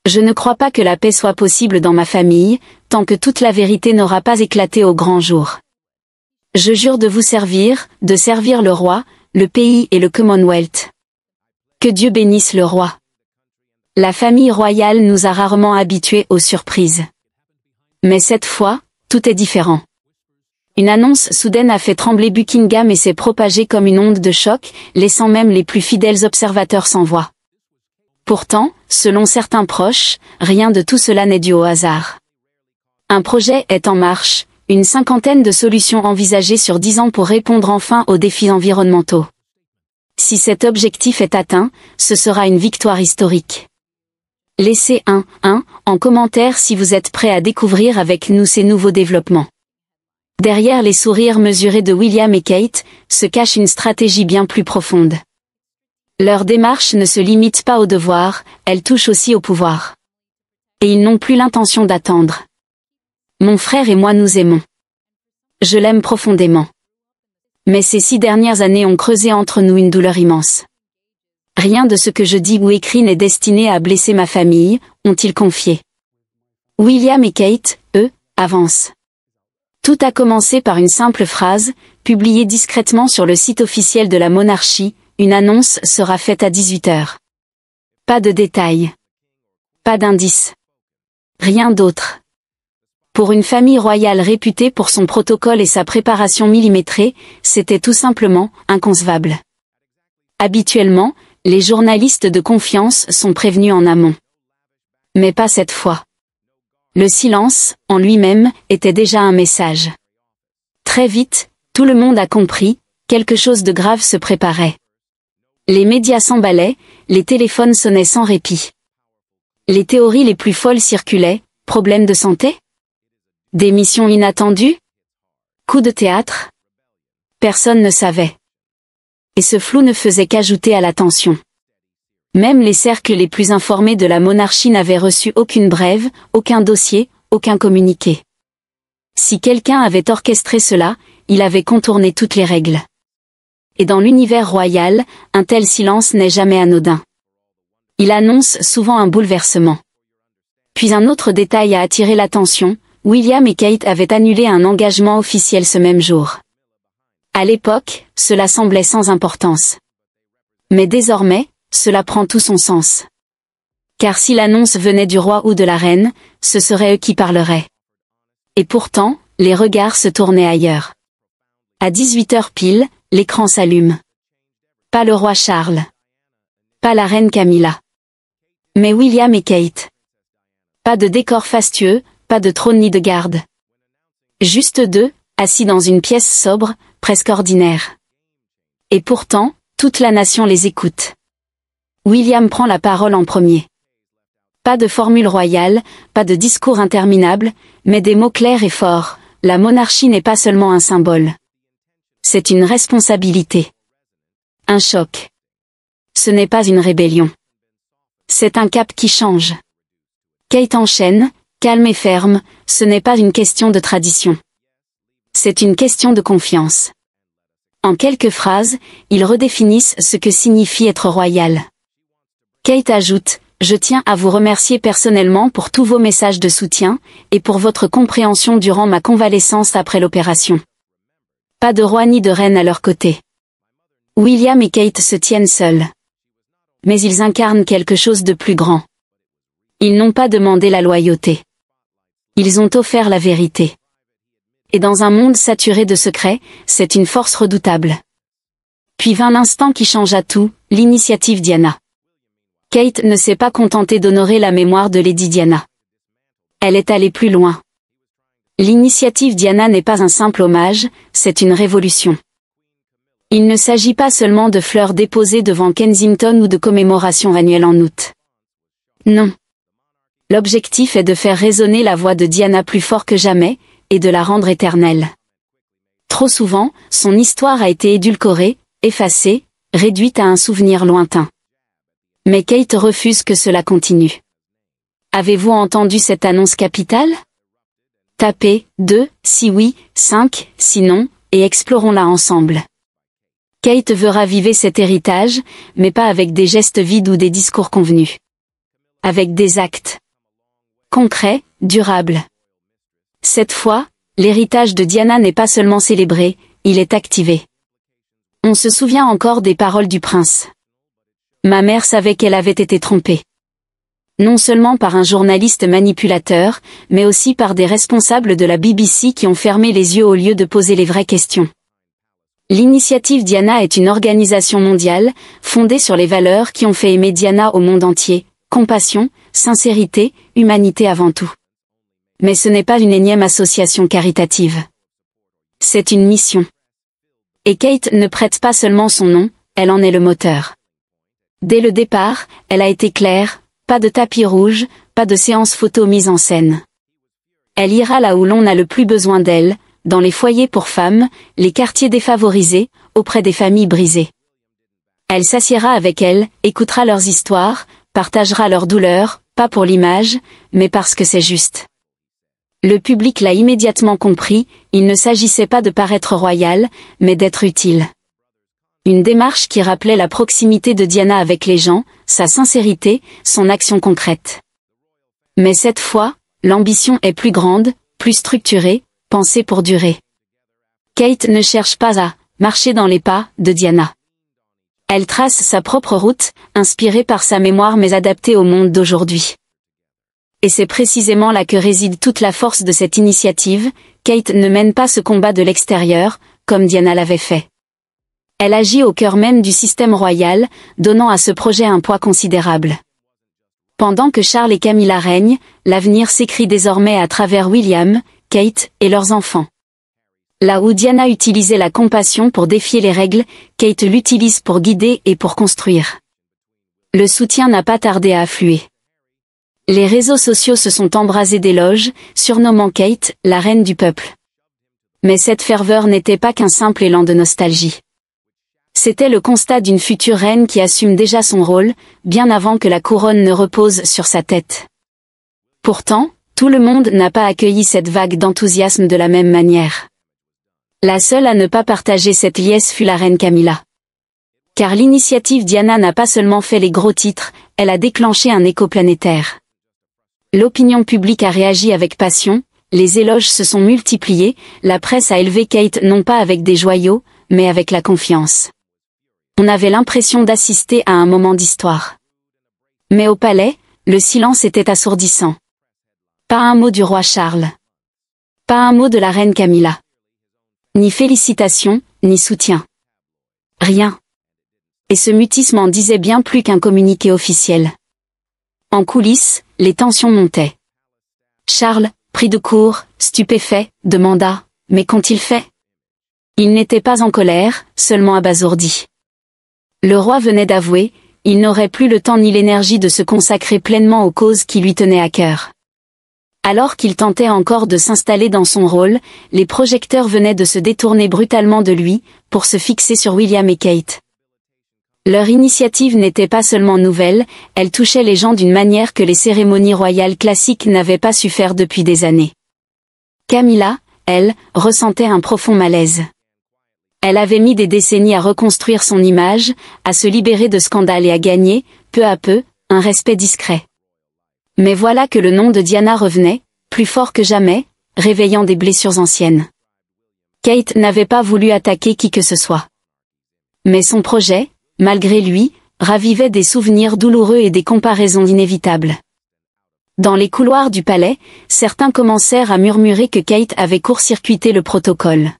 Je ne crois pas que la paix soit possible dans ma famille, tant que toute la vérité n'aura pas éclaté au grand jour. Je jure de vous servir, de servir le roi, le pays et le Commonwealth. Que Dieu bénisse le roi. La famille royale nous a rarement habitués aux surprises. Mais cette fois, tout est différent. Une annonce soudaine a fait trembler Buckingham et s'est propagée comme une onde de choc, laissant même les plus fidèles observateurs sans voix. Pourtant, selon certains proches, rien de tout cela n'est dû au hasard. Un projet est en marche, une cinquantaine de solutions envisagées sur 10 ans pour répondre enfin aux défis environnementaux. Si cet objectif est atteint, ce sera une victoire historique. Laissez un en commentaire si vous êtes prêt à découvrir avec nous ces nouveaux développements. Derrière les sourires mesurés de William et Kate, se cache une stratégie bien plus profonde. Leur démarche ne se limite pas au devoir, elle touche aussi au pouvoir. Et ils n'ont plus l'intention d'attendre. Mon frère et moi nous aimons. Je l'aime profondément. Mais ces 6 dernières années ont creusé entre nous une douleur immense. Rien de ce que je dis ou écris n'est destiné à blesser ma famille, ont-ils confié. William et Kate, eux, avancent. Tout a commencé par une simple phrase, publiée discrètement sur le site officiel de la monarchie, une annonce sera faite à 18h. Pas de détails. Pas d'indices. Rien d'autre. Pour une famille royale réputée pour son protocole et sa préparation millimétrée, c'était tout simplement inconcevable. Habituellement, les journalistes de confiance sont prévenus en amont. Mais pas cette fois. Le silence, en lui-même, était déjà un message. Très vite, tout le monde a compris, quelque chose de grave se préparait. Les médias s'emballaient, les téléphones sonnaient sans répit. Les théories les plus folles circulaient, problèmes de santé ? Démission inattendue ? Coup de théâtre ? Personne ne savait. Et ce flou ne faisait qu'ajouter à la tension. Même les cercles les plus informés de la monarchie n'avaient reçu aucune brève, aucun dossier, aucun communiqué. Si quelqu'un avait orchestré cela, il avait contourné toutes les règles. Et dans l'univers royal, un tel silence n'est jamais anodin. Il annonce souvent un bouleversement. Puis un autre détail a attiré l'attention, William et Kate avaient annulé un engagement officiel ce même jour. À l'époque, cela semblait sans importance. Mais désormais, cela prend tout son sens. Car si l'annonce venait du roi ou de la reine, ce seraient eux qui parleraient. Et pourtant, les regards se tournaient ailleurs. À 18h pile, l'écran s'allume. Pas le roi Charles. Pas la reine Camilla. Mais William et Kate. Pas de décor fastueux, pas de trône ni de garde. Juste deux, assis dans une pièce sobre, presque ordinaire. Et pourtant, toute la nation les écoute. William prend la parole en premier. Pas de formule royale, pas de discours interminable, mais des mots clairs et forts. La monarchie n'est pas seulement un symbole. C'est une responsabilité. Un choc. Ce n'est pas une rébellion. C'est un cap qui change. Kate enchaîne, calme et ferme, ce n'est pas une question de tradition. C'est une question de confiance. En quelques phrases, ils redéfinissent ce que signifie être royal. Kate ajoute, « Je tiens à vous remercier personnellement pour tous vos messages de soutien, et pour votre compréhension durant ma convalescence après l'opération. » Pas de roi ni de reine à leur côté. William et Kate se tiennent seuls. Mais ils incarnent quelque chose de plus grand. Ils n'ont pas demandé la loyauté. Ils ont offert la vérité. Et dans un monde saturé de secrets, c'est une force redoutable. Puis vint l'instant qui changea tout, l'initiative Diana. Kate ne s'est pas contentée d'honorer la mémoire de Lady Diana. Elle est allée plus loin. L'initiative Diana n'est pas un simple hommage, c'est une révolution. Il ne s'agit pas seulement de fleurs déposées devant Kensington ou de commémorations annuelles en août. Non. L'objectif est de faire résonner la voix de Diana plus fort que jamais, et de la rendre éternelle. Trop souvent, son histoire a été édulcorée, effacée, réduite à un souvenir lointain. Mais Kate refuse que cela continue. Avez-vous entendu cette annonce capitale ? Tapez 2, si oui, 5, sinon, et explorons-la ensemble. Kate veut raviver cet héritage, mais pas avec des gestes vides ou des discours convenus. avec des actes concrets, durables. Cette fois, l'héritage de Diana n'est pas seulement célébré, il est activé. On se souvient encore des paroles du prince. Ma mère savait qu'elle avait été trompée. Non seulement par un journaliste manipulateur, mais aussi par des responsables de la BBC qui ont fermé les yeux au lieu de poser les vraies questions. L'initiative Diana est une organisation mondiale, fondée sur les valeurs qui ont fait aimer Diana au monde entier, compassion, sincérité, humanité avant tout. Mais ce n'est pas une énième association caritative. C'est une mission. Et Kate ne prête pas seulement son nom, elle en est le moteur. Dès le départ, elle a été claire, pas de tapis rouge, pas de séance photo mise en scène. Elle ira là où l'on a le plus besoin d'elle, dans les foyers pour femmes, les quartiers défavorisés, auprès des familles brisées. Elle s'assiera avec elles, écoutera leurs histoires, partagera leurs douleurs, pas pour l'image, mais parce que c'est juste. Le public l'a immédiatement compris, il ne s'agissait pas de paraître royal, mais d'être utile. Une démarche qui rappelait la proximité de Diana avec les gens, sa sincérité, son action concrète. Mais cette fois, l'ambition est plus grande, plus structurée, pensée pour durer. Kate ne cherche pas à marcher dans les pas de Diana. Elle trace sa propre route, inspirée par sa mémoire mais adaptée au monde d'aujourd'hui. Et c'est précisément là que réside toute la force de cette initiative. Kate ne mène pas ce combat de l'extérieur, comme Diana l'avait fait. Elle agit au cœur même du système royal, donnant à ce projet un poids considérable. Pendant que Charles et Camilla règnent, l'avenir s'écrit désormais à travers William, Kate et leurs enfants. Là où Diana utilisait la compassion pour défier les règles, Kate l'utilise pour guider et pour construire. Le soutien n'a pas tardé à affluer. Les réseaux sociaux se sont embrasés d'éloges, surnommant Kate la reine du peuple. Mais cette ferveur n'était pas qu'un simple élan de nostalgie. C'était le constat d'une future reine qui assume déjà son rôle, bien avant que la couronne ne repose sur sa tête. Pourtant, tout le monde n'a pas accueilli cette vague d'enthousiasme de la même manière. La seule à ne pas partager cette liesse fut la reine Camilla. Car l'initiative Diana n'a pas seulement fait les gros titres, elle a déclenché un écho planétaire. L'opinion publique a réagi avec passion, les éloges se sont multipliés, la presse a élevé Kate non pas avec des joyaux, mais avec la confiance. On avait l'impression d'assister à un moment d'histoire. Mais au palais, le silence était assourdissant. Pas un mot du roi Charles. Pas un mot de la reine Camilla. Ni félicitations, ni soutien. Rien. Et ce mutisme en disait bien plus qu'un communiqué officiel. En coulisses, les tensions montaient. Charles, pris de court, stupéfait, demanda « Mais qu'ont-ils fait ?» Il n'était pas en colère, seulement abasourdi. Le roi venait d'avouer, il n'aurait plus le temps ni l'énergie de se consacrer pleinement aux causes qui lui tenaient à cœur. Alors qu'il tentait encore de s'installer dans son rôle, les projecteurs venaient de se détourner brutalement de lui, pour se fixer sur William et Kate. Leur initiative n'était pas seulement nouvelle, elle touchait les gens d'une manière que les cérémonies royales classiques n'avaient pas su faire depuis des années. Camilla, elle, ressentait un profond malaise. Elle avait mis des décennies à reconstruire son image, à se libérer de scandales et à gagner, peu à peu, un respect discret. Mais voilà que le nom de Diana revenait, plus fort que jamais, réveillant des blessures anciennes. Kate n'avait pas voulu attaquer qui que ce soit. Mais son projet, malgré lui, ravivait des souvenirs douloureux et des comparaisons inévitables. Dans les couloirs du palais, certains commencèrent à murmurer que Kate avait court-circuité le protocole.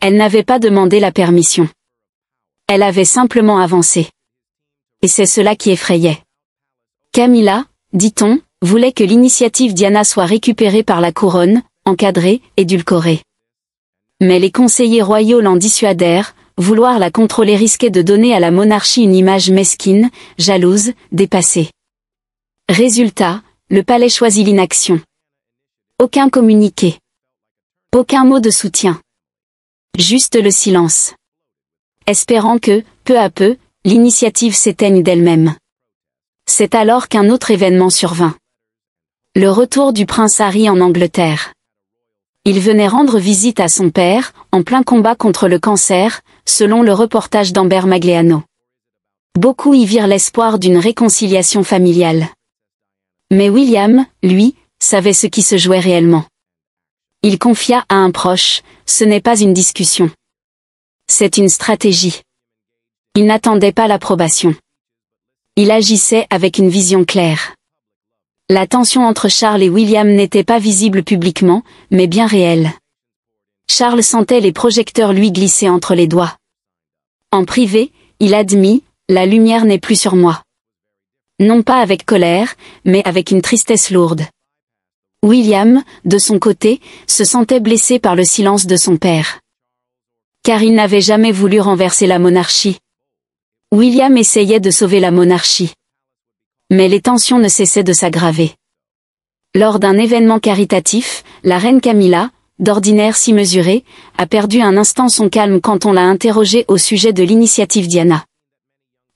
Elle n'avait pas demandé la permission. Elle avait simplement avancé. Et c'est cela qui effrayait. Camilla, dit-on, voulait que l'initiative Diana soit récupérée par la couronne, encadrée, édulcorée. Mais les conseillers royaux l'en dissuadèrent, vouloir la contrôler risquait de donner à la monarchie une image mesquine, jalouse, dépassée. Résultat, le palais choisit l'inaction. Aucun communiqué. Aucun mot de soutien. Juste le silence. Espérant que, peu à peu, l'initiative s'éteigne d'elle-même. C'est alors qu'un autre événement survint. Le retour du prince Harry en Angleterre. Il venait rendre visite à son père, en plein combat contre le cancer, selon le reportage d'Amber Magliano. Beaucoup y virent l'espoir d'une réconciliation familiale. Mais William, lui, savait ce qui se jouait réellement. Il confia à un proche, ce n'est pas une discussion. C'est une stratégie. Il n'attendait pas l'approbation. Il agissait avec une vision claire. La tension entre Charles et William n'était pas visible publiquement, mais bien réelle. Charles sentait les projecteurs lui glisser entre les doigts. En privé, il admit, la lumière n'est plus sur moi. Non pas avec colère, mais avec une tristesse lourde. William, de son côté, se sentait blessé par le silence de son père. Car il n'avait jamais voulu renverser la monarchie. William essayait de sauver la monarchie. Mais les tensions ne cessaient de s'aggraver. Lors d'un événement caritatif, la reine Camilla, d'ordinaire si mesurée, a perdu un instant son calme quand on l'a interrogée au sujet de l'initiative Diana.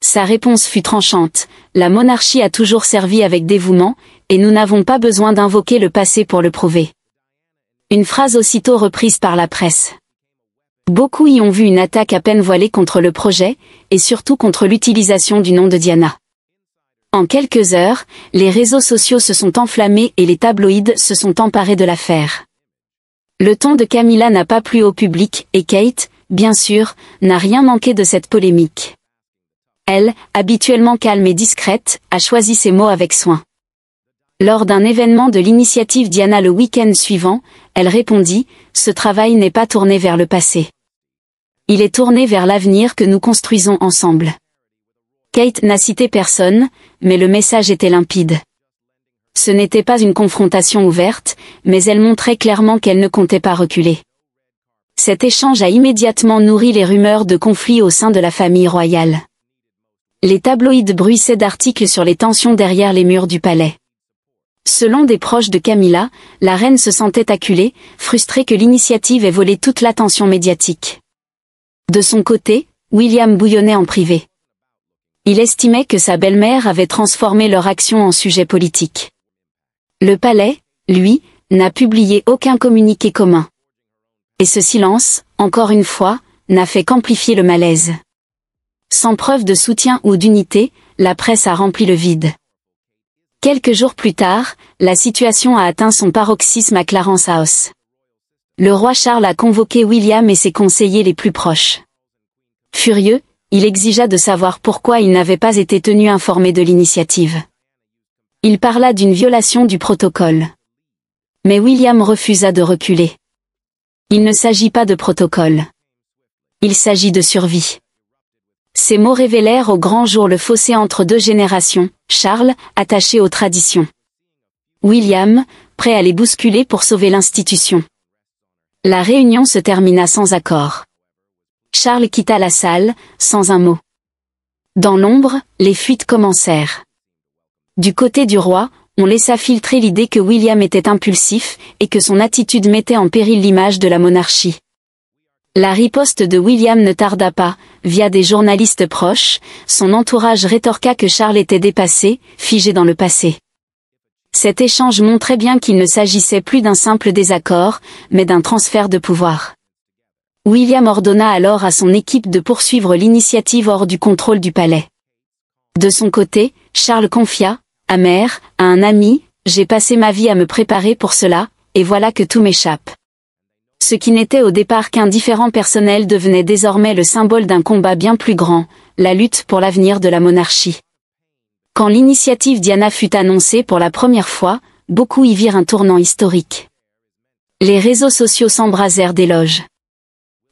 Sa réponse fut tranchante, la monarchie a toujours servi avec dévouement, et nous n'avons pas besoin d'invoquer le passé pour le prouver. Une phrase aussitôt reprise par la presse. Beaucoup y ont vu une attaque à peine voilée contre le projet, et surtout contre l'utilisation du nom de Diana. En quelques heures, les réseaux sociaux se sont enflammés et les tabloïds se sont emparés de l'affaire. Le ton de Camilla n'a pas plu au public, et Kate, bien sûr, n'a rien manqué de cette polémique. Elle, habituellement calme et discrète, a choisi ses mots avec soin. Lors d'un événement de l'initiative Diana le week-end suivant, elle répondit « Ce travail n'est pas tourné vers le passé. Il est tourné vers l'avenir que nous construisons ensemble. » Kate n'a cité personne, mais le message était limpide. Ce n'était pas une confrontation ouverte, mais elle montrait clairement qu'elle ne comptait pas reculer. Cet échange a immédiatement nourri les rumeurs de conflits au sein de la famille royale. Les tabloïds bruissaient d'articles sur les tensions derrière les murs du palais. Selon des proches de Camilla, la reine se sentait acculée, frustrée que l'initiative ait volé toute l'attention médiatique. De son côté, William bouillonnait en privé. Il estimait que sa belle-mère avait transformé leur action en sujet politique. Le palais, lui, n'a publié aucun communiqué commun. Et ce silence, encore une fois, n'a fait qu'amplifier le malaise. Sans preuve de soutien ou d'unité, la presse a rempli le vide. Quelques jours plus tard, la situation a atteint son paroxysme à Clarence House. Le roi Charles a convoqué William et ses conseillers les plus proches. Furieux, il exigea de savoir pourquoi il n'avait pas été tenu informé de l'initiative. Il parla d'une violation du protocole. Mais William refusa de reculer. Il ne s'agit pas de protocole. Il s'agit de survie. Ces mots révélèrent au grand jour le fossé entre deux générations, Charles, attaché aux traditions. William, prêt à les bousculer pour sauver l'institution. La réunion se termina sans accord. Charles quitta la salle, sans un mot. Dans l'ombre, les fuites commencèrent. Du côté du roi, on laissa filtrer l'idée que William était impulsif, et que son attitude mettait en péril l'image de la monarchie. La riposte de William ne tarda pas, via des journalistes proches, son entourage rétorqua que Charles était dépassé, figé dans le passé. Cet échange montrait bien qu'il ne s'agissait plus d'un simple désaccord, mais d'un transfert de pouvoir. William ordonna alors à son équipe de poursuivre l'initiative hors du contrôle du palais. De son côté, Charles confia, amer, à un ami, « J'ai passé ma vie à me préparer pour cela, et voilà que tout m'échappe. » Ce qui n'était au départ qu'un différend personnel devenait désormais le symbole d'un combat bien plus grand, la lutte pour l'avenir de la monarchie. Quand l'initiative Diana fut annoncée pour la première fois, beaucoup y virent un tournant historique. Les réseaux sociaux s'embrasèrent d'éloges.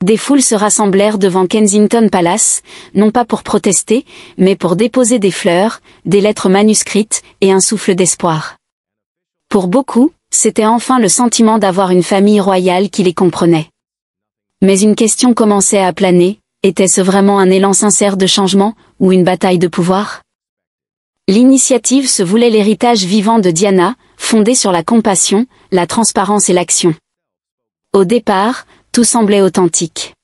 Des foules se rassemblèrent devant Kensington Palace, non pas pour protester, mais pour déposer des fleurs, des lettres manuscrites, et un souffle d'espoir. Pour beaucoup, c'était enfin le sentiment d'avoir une famille royale qui les comprenait. Mais une question commençait à planer, était-ce vraiment un élan sincère de changement, ou une bataille de pouvoir ? L'initiative se voulait l'héritage vivant de Diana, fondé sur la compassion, la transparence et l'action. Au départ, tout semblait authentique.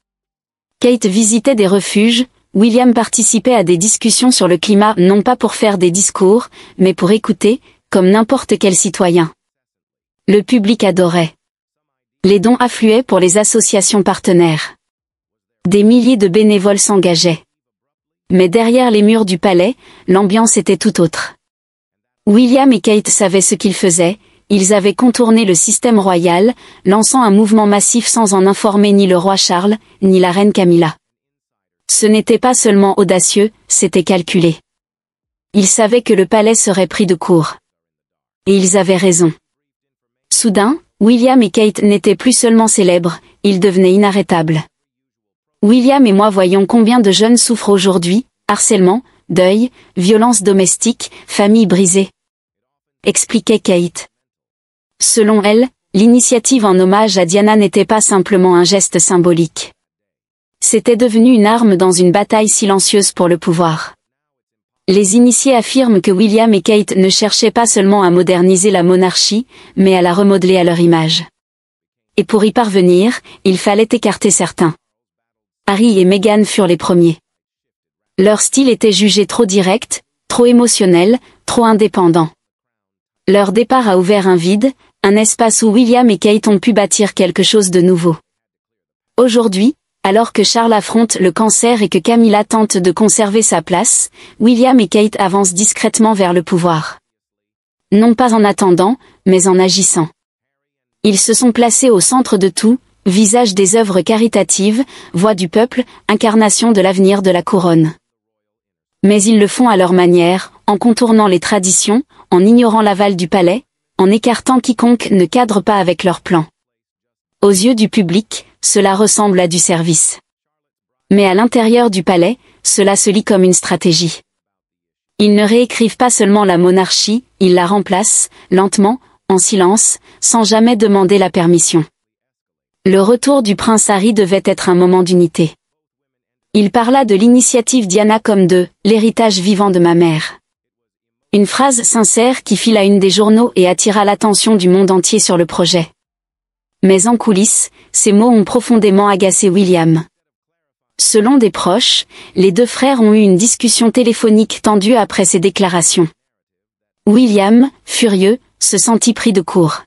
Kate visitait des refuges, William participait à des discussions sur le climat non pas pour faire des discours, mais pour écouter, comme n'importe quel citoyen. Le public adorait. Les dons affluaient pour les associations partenaires. Des milliers de bénévoles s'engageaient. Mais derrière les murs du palais, l'ambiance était tout autre. William et Kate savaient ce qu'ils faisaient, ils avaient contourné le système royal, lançant un mouvement massif sans en informer ni le roi Charles, ni la reine Camilla. Ce n'était pas seulement audacieux, c'était calculé. Ils savaient que le palais serait pris de court. Et ils avaient raison. Soudain, William et Kate n'étaient plus seulement célèbres, ils devenaient inarrêtables. William et moi voyons combien de jeunes souffrent aujourd'hui, harcèlement, deuil, violences domestiques, familles brisées. Expliquait Kate. Selon elle, l'initiative en hommage à Diana n'était pas simplement un geste symbolique. C'était devenu une arme dans une bataille silencieuse pour le pouvoir. Les initiés affirment que William et Kate ne cherchaient pas seulement à moderniser la monarchie, mais à la remodeler à leur image. Et pour y parvenir, il fallait écarter certains. Harry et Meghan furent les premiers. Leur style était jugé trop direct, trop émotionnel, trop indépendant. Leur départ a ouvert un vide, un espace où William et Kate ont pu bâtir quelque chose de nouveau. Aujourd'hui, alors que Charles affronte le cancer et que Camilla tente de conserver sa place, William et Kate avancent discrètement vers le pouvoir. Non pas en attendant, mais en agissant. Ils se sont placés au centre de tout, visage des œuvres caritatives, voix du peuple, incarnation de l'avenir de la couronne. Mais ils le font à leur manière, en contournant les traditions, en ignorant l'aval du palais, en écartant quiconque ne cadre pas avec leur plan. Aux yeux du public, cela ressemble à du service. Mais à l'intérieur du palais, cela se lit comme une stratégie. Ils ne réécrivent pas seulement la monarchie, ils la remplacent, lentement, en silence, sans jamais demander la permission. Le retour du prince Harry devait être un moment d'unité. Il parla de l'initiative Diana comme de « l'héritage vivant de ma mère ». Une phrase sincère qui fit la une des journaux et attira l'attention du monde entier sur le projet. Mais en coulisses, ces mots ont profondément agacé William. Selon des proches, les deux frères ont eu une discussion téléphonique tendue après ces déclarations. William, furieux, se sentit pris de court.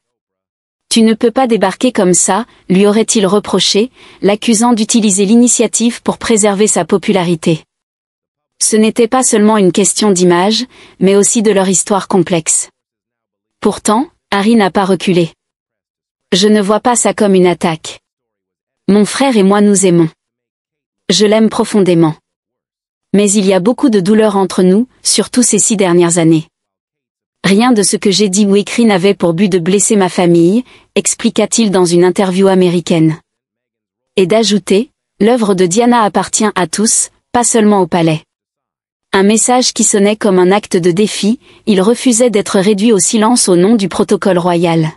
« Tu ne peux pas débarquer comme ça », lui aurait-il reproché, l'accusant d'utiliser l'initiative pour préserver sa popularité. Ce n'était pas seulement une question d'image, mais aussi de leur histoire complexe. Pourtant, Harry n'a pas reculé. Je ne vois pas ça comme une attaque. Mon frère et moi nous aimons. Je l'aime profondément. Mais il y a beaucoup de douleur entre nous, surtout ces 6 dernières années. Rien de ce que j'ai dit ou écrit n'avait pour but de blesser ma famille, expliqua-t-il dans une interview américaine. Et d'ajouter, l'œuvre de Diana appartient à tous, pas seulement au palais. Un message qui sonnait comme un acte de défi, il refusait d'être réduit au silence au nom du protocole royal.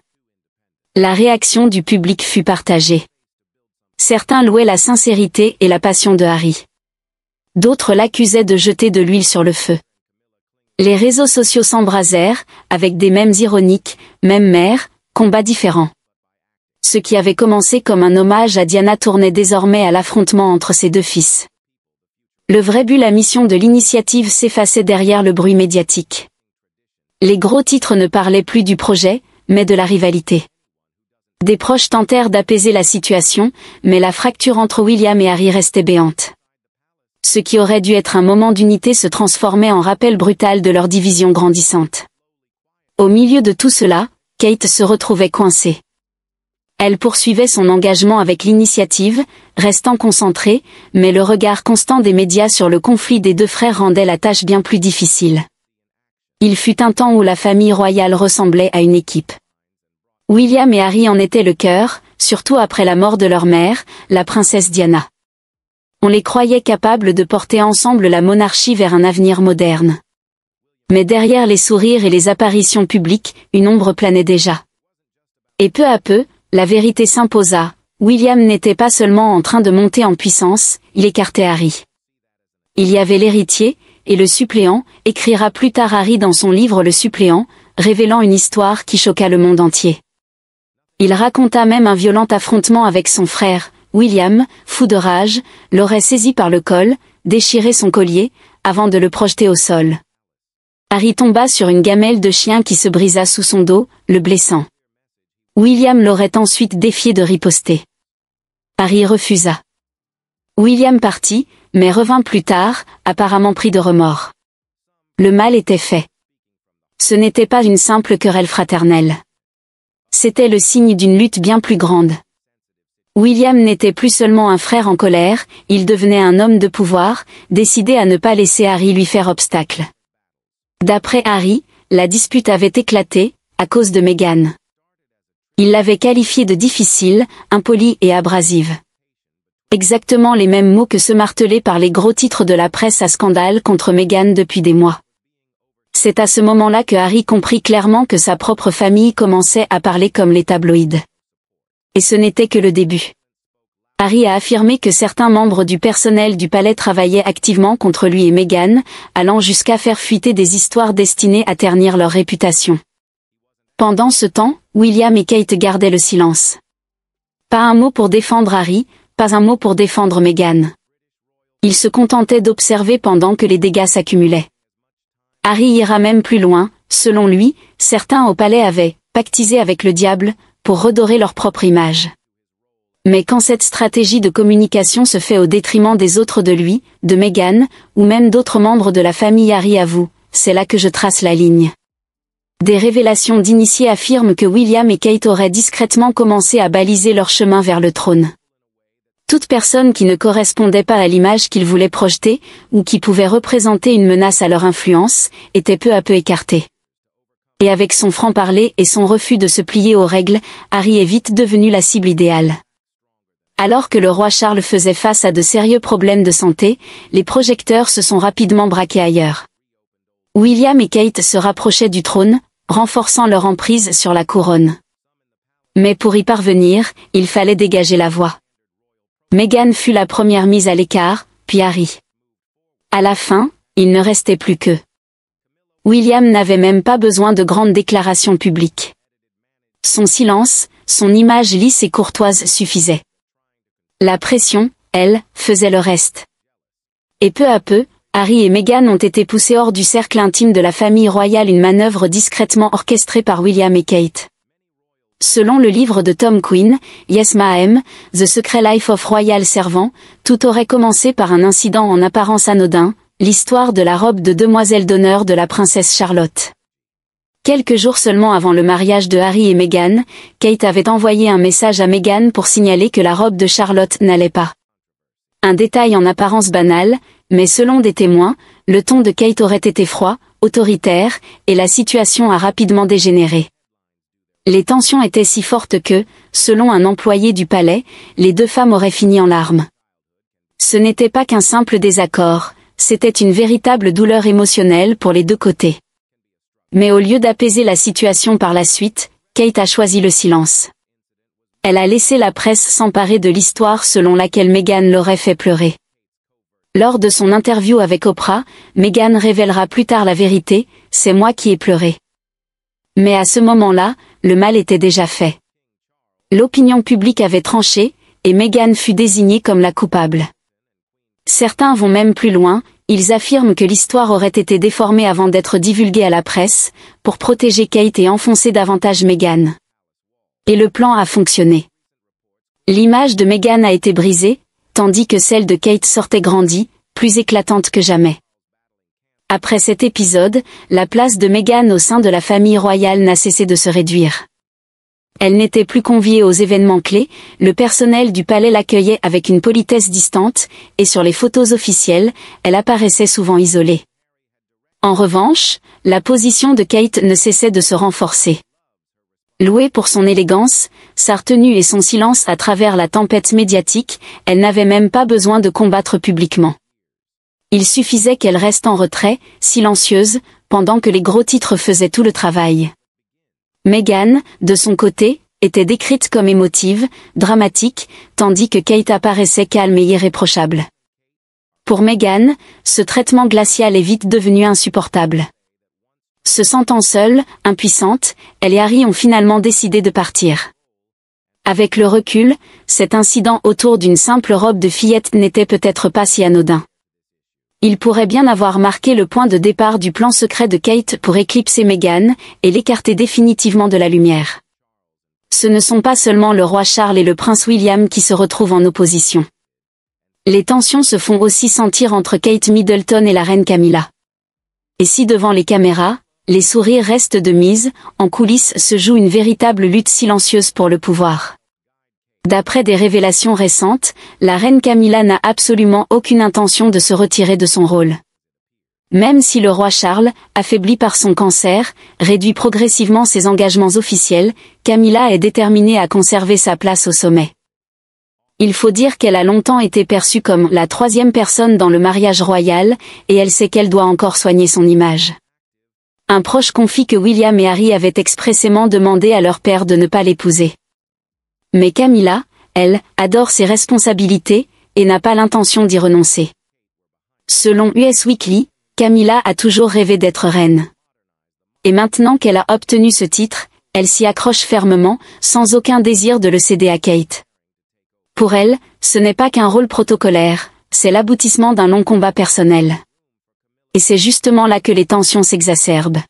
La réaction du public fut partagée. Certains louaient la sincérité et la passion de Harry. D'autres l'accusaient de jeter de l'huile sur le feu. Les réseaux sociaux s'embrasèrent, avec des mèmes ironiques, même mère, combats différents. Ce qui avait commencé comme un hommage à Diana tournait désormais à l'affrontement entre ses deux fils. Le vrai but, la mission de l'initiative s'effaçait derrière le bruit médiatique. Les gros titres ne parlaient plus du projet, mais de la rivalité. Des proches tentèrent d'apaiser la situation, mais la fracture entre William et Harry restait béante. Ce qui aurait dû être un moment d'unité se transformait en rappel brutal de leur division grandissante. Au milieu de tout cela, Kate se retrouvait coincée. Elle poursuivait son engagement avec l'initiative, restant concentrée, mais le regard constant des médias sur le conflit des deux frères rendait la tâche bien plus difficile. Il fut un temps où la famille royale ressemblait à une équipe. William et Harry en étaient le cœur, surtout après la mort de leur mère, la princesse Diana. On les croyait capables de porter ensemble la monarchie vers un avenir moderne. Mais derrière les sourires et les apparitions publiques, une ombre planait déjà. Et peu à peu, la vérité s'imposa, William n'était pas seulement en train de monter en puissance, il écartait Harry. Il y avait l'héritier, et le suppléant, écrira plus tard Harry dans son livre Le Suppléant, révélant une histoire qui choqua le monde entier. Il raconta même un violent affrontement avec son frère, William, fou de rage, l'aurait saisi par le col, déchiré son collier, avant de le projeter au sol. Harry tomba sur une gamelle de chien qui se brisa sous son dos, le blessant. William l'aurait ensuite défié de riposter. Harry refusa. William partit, mais revint plus tard, apparemment pris de remords. Le mal était fait. Ce n'était pas une simple querelle fraternelle. C'était le signe d'une lutte bien plus grande. William n'était plus seulement un frère en colère, il devenait un homme de pouvoir, décidé à ne pas laisser Harry lui faire obstacle. D'après Harry, la dispute avait éclaté, à cause de Meghan. Il l'avait qualifiée de difficile, impolie et abrasive. Exactement les mêmes mots que ceux martelés par les gros titres de la presse à scandale contre Meghan depuis des mois. C'est à ce moment-là que Harry comprit clairement que sa propre famille commençait à parler comme les tabloïds. Et ce n'était que le début. Harry a affirmé que certains membres du personnel du palais travaillaient activement contre lui et Meghan, allant jusqu'à faire fuiter des histoires destinées à ternir leur réputation. Pendant ce temps, William et Kate gardaient le silence. Pas un mot pour défendre Harry, pas un mot pour défendre Meghan. Ils se contentaient d'observer pendant que les dégâts s'accumulaient. Harry ira même plus loin, selon lui, certains au palais avaient pactisé avec le diable, pour redorer leur propre image. Mais quand cette stratégie de communication se fait au détriment des autres de lui, de Meghan, ou même d'autres membres de la famille Harry avoue, c'est là que je trace la ligne. Des révélations d'initiés affirment que William et Kate auraient discrètement commencé à baliser leur chemin vers le trône. Toute personne qui ne correspondait pas à l'image qu'ils voulaient projeter, ou qui pouvait représenter une menace à leur influence, était peu à peu écartée. Et avec son franc-parler et son refus de se plier aux règles, Harry est vite devenu la cible idéale. Alors que le roi Charles faisait face à de sérieux problèmes de santé, les projecteurs se sont rapidement braqués ailleurs. William et Kate se rapprochaient du trône, renforçant leur emprise sur la couronne. Mais pour y parvenir, il fallait dégager la voie. Meghan fut la première mise à l'écart, puis Harry. À la fin, il ne restait plus qu'eux. William n'avait même pas besoin de grandes déclarations publiques. Son silence, son image lisse et courtoise suffisaient. La pression, elle, faisait le reste. Et peu à peu, Harry et Meghan ont été poussés hors du cercle intime de la famille royale, une manœuvre discrètement orchestrée par William et Kate. Selon le livre de Tom Quinn, Yes Ma'am, The Secret Life of Royal Servant, tout aurait commencé par un incident en apparence anodin, l'histoire de la robe de demoiselle d'honneur de la princesse Charlotte. Quelques jours seulement avant le mariage de Harry et Meghan, Kate avait envoyé un message à Meghan pour signaler que la robe de Charlotte n'allait pas. Un détail en apparence banal, mais selon des témoins, le ton de Kate aurait été froid, autoritaire, et la situation a rapidement dégénéré. Les tensions étaient si fortes que, selon un employé du palais, les deux femmes auraient fini en larmes. Ce n'était pas qu'un simple désaccord, c'était une véritable douleur émotionnelle pour les deux côtés. Mais au lieu d'apaiser la situation par la suite, Kate a choisi le silence. Elle a laissé la presse s'emparer de l'histoire selon laquelle Meghan l'aurait fait pleurer. Lors de son interview avec Oprah, Meghan révélera plus tard la vérité, « C'est moi qui ai pleuré ». Mais à ce moment-là, le mal était déjà fait. L'opinion publique avait tranché, et Meghan fut désignée comme la coupable. Certains vont même plus loin, ils affirment que l'histoire aurait été déformée avant d'être divulguée à la presse, pour protéger Kate et enfoncer davantage Meghan. Et le plan a fonctionné. L'image de Meghan a été brisée, tandis que celle de Kate sortait grandie, plus éclatante que jamais. Après cet épisode, la place de Meghan au sein de la famille royale n'a cessé de se réduire. Elle n'était plus conviée aux événements clés, le personnel du palais l'accueillait avec une politesse distante, et sur les photos officielles, elle apparaissait souvent isolée. En revanche, la position de Kate ne cessait de se renforcer. Louée pour son élégance, sa retenue et son silence à travers la tempête médiatique, elle n'avait même pas besoin de combattre publiquement. Il suffisait qu'elle reste en retrait, silencieuse, pendant que les gros titres faisaient tout le travail. Meghan, de son côté, était décrite comme émotive, dramatique, tandis que Kate apparaissait calme et irréprochable. Pour Meghan, ce traitement glacial est vite devenu insupportable. Se sentant seule, impuissante, elle et Harry ont finalement décidé de partir. Avec le recul, cet incident autour d'une simple robe de fillette n'était peut-être pas si anodin. Il pourrait bien avoir marqué le point de départ du plan secret de Kate pour éclipser Meghan, et l'écarter définitivement de la lumière. Ce ne sont pas seulement le roi Charles et le prince William qui se retrouvent en opposition. Les tensions se font aussi sentir entre Kate Middleton et la reine Camilla. Et si devant les caméras, Les sourires restent de mise, en coulisses se joue une véritable lutte silencieuse pour le pouvoir. D'après des révélations récentes, la reine Camilla n'a absolument aucune intention de se retirer de son rôle. Même si le roi Charles, affaibli par son cancer, réduit progressivement ses engagements officiels, Camilla est déterminée à conserver sa place au sommet. Il faut dire qu'elle a longtemps été perçue comme la troisième personne dans le mariage royal, et elle sait qu'elle doit encore soigner son image. Un proche confie que William et Harry avaient expressément demandé à leur père de ne pas l'épouser. Mais Camilla, elle, adore ses responsabilités, et n'a pas l'intention d'y renoncer. Selon US Weekly, Camilla a toujours rêvé d'être reine. Et maintenant qu'elle a obtenu ce titre, elle s'y accroche fermement, sans aucun désir de le céder à Kate. Pour elle, ce n'est pas qu'un rôle protocolaire, c'est l'aboutissement d'un long combat personnel. Et c'est justement là que les tensions s'exacerbent.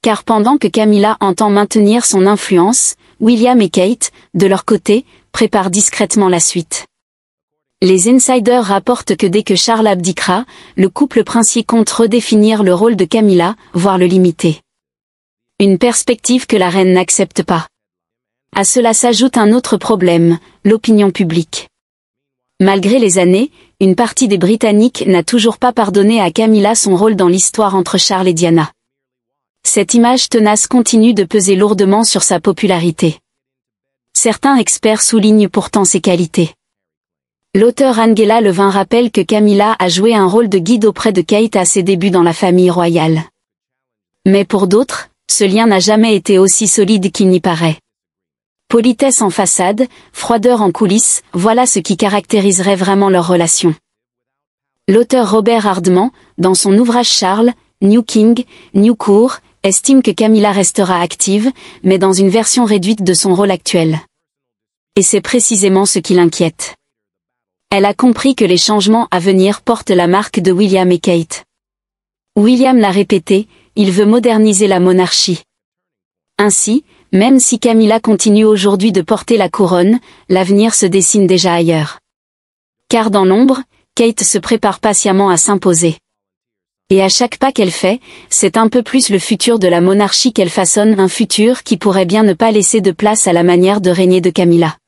Car pendant que Camilla entend maintenir son influence, William et Kate, de leur côté, préparent discrètement la suite. Les insiders rapportent que dès que Charles abdiquera, le couple princier compte redéfinir le rôle de Camilla, voire le limiter. Une perspective que la reine n'accepte pas. À cela s'ajoute un autre problème, l'opinion publique. Malgré les années, une partie des Britanniques n'a toujours pas pardonné à Camilla son rôle dans l'histoire entre Charles et Diana. Cette image tenace continue de peser lourdement sur sa popularité. Certains experts soulignent pourtant ses qualités. L'auteur Angela Levin rappelle que Camilla a joué un rôle de guide auprès de Kate à ses débuts dans la famille royale. Mais pour d'autres, ce lien n'a jamais été aussi solide qu'il n'y paraît. Politesse en façade, froideur en coulisses, voilà ce qui caractériserait vraiment leur relation. L'auteur Robert Hardman, dans son ouvrage Charles, New King, New Court, estime que Camilla restera active, mais dans une version réduite de son rôle actuel. Et c'est précisément ce qui l'inquiète. Elle a compris que les changements à venir portent la marque de William et Kate. William l'a répété, il veut moderniser la monarchie. Ainsi, même si Camilla continue aujourd'hui de porter la couronne, l'avenir se dessine déjà ailleurs. Car dans l'ombre, Kate se prépare patiemment à s'imposer. Et à chaque pas qu'elle fait, c'est un peu plus le futur de la monarchie qu'elle façonne, un futur qui pourrait bien ne pas laisser de place à la manière de régner de Camilla.